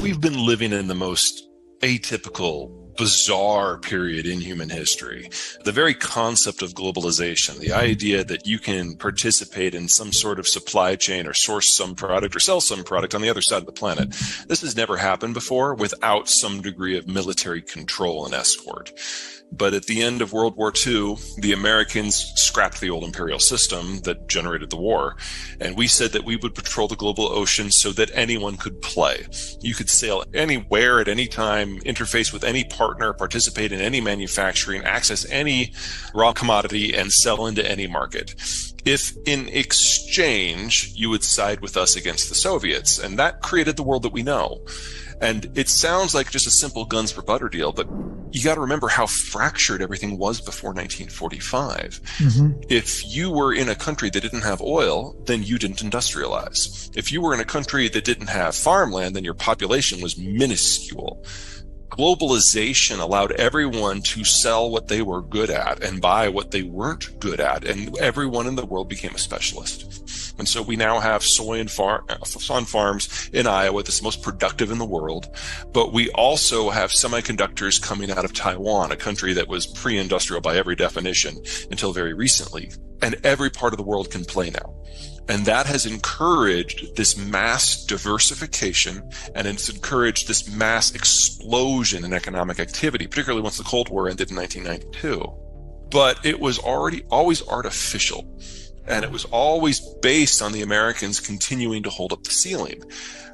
We've been living in the most atypical, bizarre period in human history. The very concept of globalization, the idea that you can participate in some sort of supply chain or source some product or sell some product on the other side of the planet. This has never happened before without some degree of military control and escort. But at the end of World War II, the Americans scrapped the old imperial system that generated the war. And we said that we would patrol the global ocean so that anyone could play. You could sail anywhere at any time, interface with any partner, participate in any manufacturing, access any raw commodity, and sell into any market. If in exchange, you would side with us against the Soviets. And that created the world that we know. And it sounds like just a simple guns for butter deal, but you got to remember how fractured everything was before 1945. If you were in a country that didn't have oil, then you didn't industrialize. If you were in a country that didn't have farmland, then your population was minuscule. Globalization allowed everyone to sell what they were good at and buy what they weren't good at, and everyone in the world became a specialist. And so we now have soy on farms in Iowa that's most productive in the world. But we also have semiconductors coming out of Taiwan, a country that was pre-industrial by every definition until very recently. And every part of the world can play now. And that has encouraged this mass diversification, and it's encouraged this mass explosion in economic activity, particularly once the Cold War ended in 1992. But it was always artificial. And it was always based on the Americans continuing to hold up the ceiling.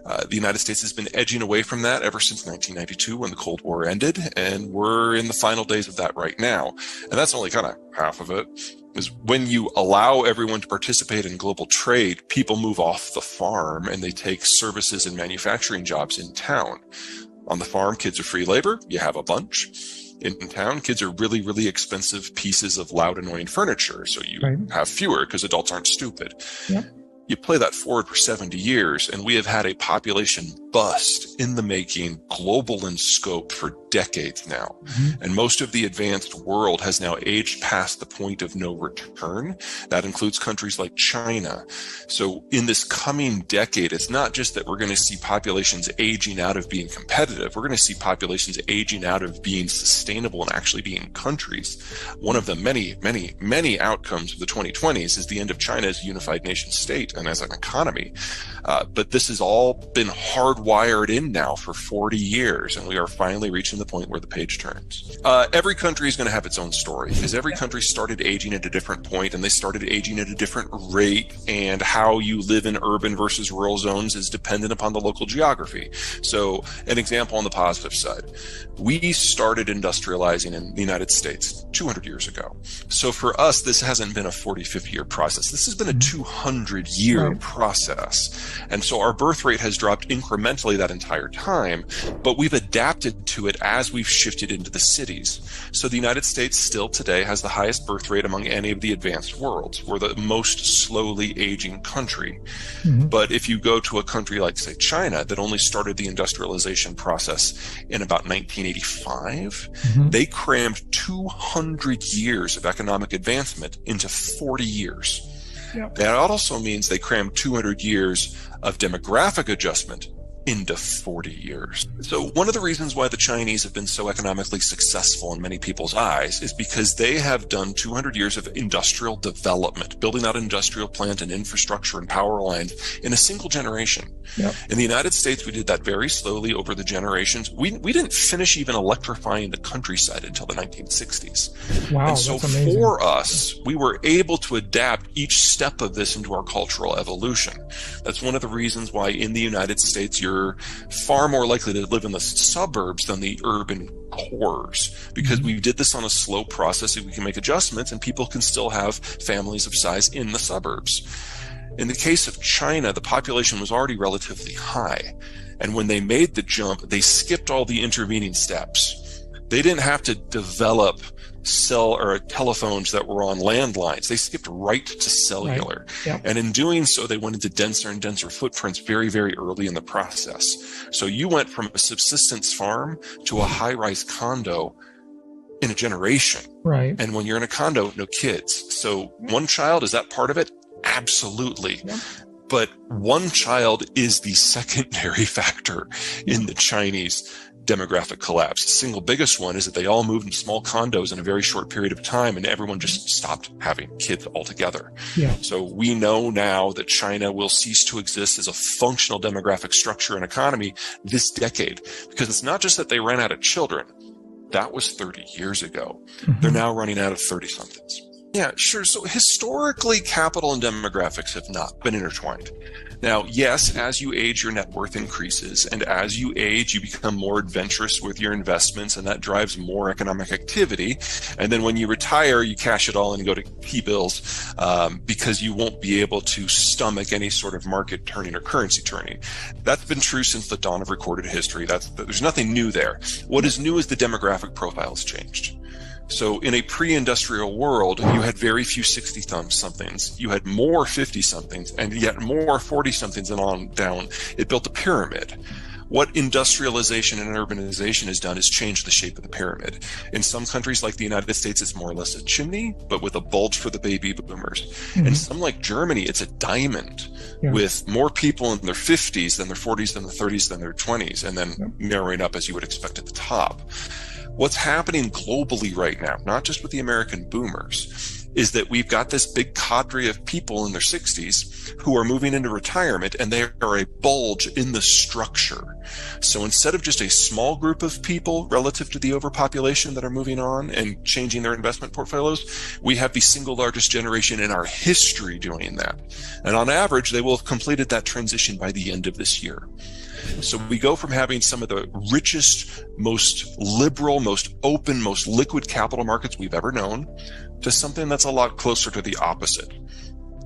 The United States has been edging away from that ever since 1992 when the Cold War ended, and we're in the final days of that right now. And that's only kind of half of it. Is when you allow everyone to participate in global trade, people move off the farm and they take services and manufacturing jobs in town. On the farm, kids are free labor. You have a bunch. In town, kids are really, really expensive pieces of loud, annoying furniture. So you have fewer because adults aren't stupid. Yep. You play that forward for 70 years, and we have had a population bust in the making, global in scope for decades now. And most of the advanced world has now aged past the point of no return. That includes countries like China. So in this coming decade, it's not just that we're going to see populations aging out of being competitive. We're going to see populations aging out of being sustainable and actually being countries. One of the many, many, many outcomes of the 2020s is the end of China as a unified nation state and as an economy. But this has all been hardwired in now for 40 years, and we are finally reaching the point where the page turns. Every country is going to have its own story, because every country started aging at a different point, and they started aging at a different rate, and how you live in urban versus rural zones is dependent upon the local geography. So an example on the positive side, we started industrializing in the United States 200 years ago. So for us, this hasn't been a 40, 50-year process. This has been a 200-year process. And so our birth rate has dropped incrementally that entire time, but we've adapted to it as we've shifted into the cities. So the United States still today has the highest birth rate among any of the advanced worlds. We're the most slowly aging country. But if you go to a country like, say, China, that only started the industrialization process in about 1985, they crammed 200 years of economic advancement into 40 years. That also means they crammed 200 years of demographic adjustment into 40 years. So one of the reasons why the Chinese have been so economically successful in many people's eyes is because they have done 200 years of industrial development, building out industrial plant and infrastructure and power lines in a single generation. In the United States, we did that very slowly over the generations. We didn't finish even electrifying the countryside until the 1960s. Wow, and so that's amazing. For us, we were able to adapt each step of this into our cultural evolution. That's one of the reasons why in the United States, you're far more likely to live in the suburbs than the urban cores, because we did this on a slow process and we can make adjustments and people can still have families of size in the suburbs. In the case of China, the population was already relatively high. And when they made the jump, they skipped all the intervening steps. They didn't have to develop cell or telephones that were on landlines. They skipped right to cellular. And in doing so, they went into denser and denser footprints very, very early in the process. So you went from a subsistence farm to a high-rise condo in a generation. And when you're in a condo, no kids. So one child, is that part of it? Absolutely. But one child is the secondary factor in the Chinese demographic collapse. The single biggest one is that they all moved in small condos in a very short period of time, and everyone just stopped having kids altogether. Yeah. So we know now that China will cease to exist as a functional demographic structure and economy this decade, because it's not just that they ran out of children. That was 30 years ago. Mm-hmm. They're now running out of 30-somethings. Yeah, sure. So historically, capital and demographics have not been intertwined. Now, yes, as you age, your net worth increases. And as you age, you become more adventurous with your investments, and that drives more economic activity. And then when you retire, you cash it all and go to T-bills because you won't be able to stomach any sort of market turning or currency turning. That's been true since the dawn of recorded history. There's nothing new there. What is new is the demographic profile has changed. So in a pre-industrial world, you had very few 60-somethings. You had more 50-somethings and yet more 40-somethings and on down. It built a pyramid. What industrialization and urbanization has done is change the shape of the pyramid. In some countries like the United States, it's more or less a chimney, but with a bulge for the baby boomers. Mm-hmm. And some like Germany, it's a diamond with more people in their 50s than their 40s, than their 30s, than their 20s, and then narrowing up as you would expect at the top. What's happening globally right now, not just with the American boomers, is that we've got this big cadre of people in their 60s who are moving into retirement, and they are a bulge in the structure. So instead of just a small group of people relative to the overpopulation that are moving on and changing their investment portfolios, we have the single largest generation in our history doing that. And on average, they will have completed that transition by the end of this year. So we go from having some of the richest, most liberal, most open, most liquid capital markets we've ever known to something that's a lot closer to the opposite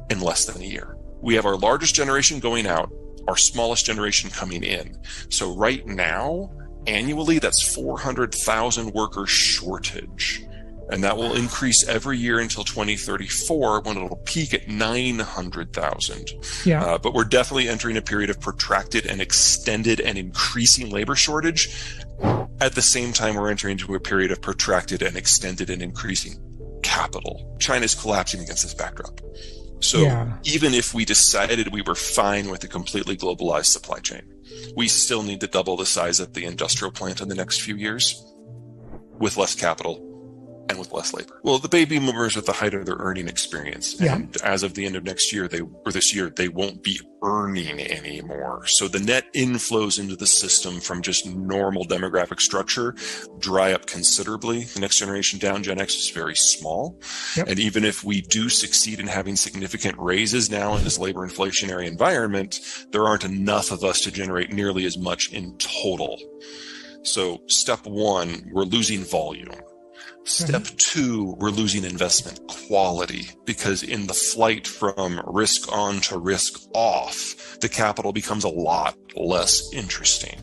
in less than a year. We have our largest generation going out, our smallest generation coming in. So right now, annually, that's 400,000 worker shortage. And that will increase every year until 2034 when it'll peak at 900,000. Yeah. But we're definitely entering a period of protracted and extended and increasing labor shortage. At the same time, we're entering into a period of protracted and extended and increasing capital. China's collapsing against this backdrop. So even if we decided we were fine with a completely globalized supply chain, we still need to double the size of the industrial plant in the next few years with less capital and with less labor. Well, the baby boomers are at the height of their earning experience. And as of the end of next year, this year, they won't be earning anymore. So the net inflows into the system from just normal demographic structure dry up considerably. The next generation down, Gen X, is very small. And even if we do succeed in having significant raises now in this labor inflationary environment, there aren't enough of us to generate nearly as much in total. So step one, we're losing volume. Step two, we're losing investment quality, because in the flight from risk on to risk off, the capital becomes a lot less interesting.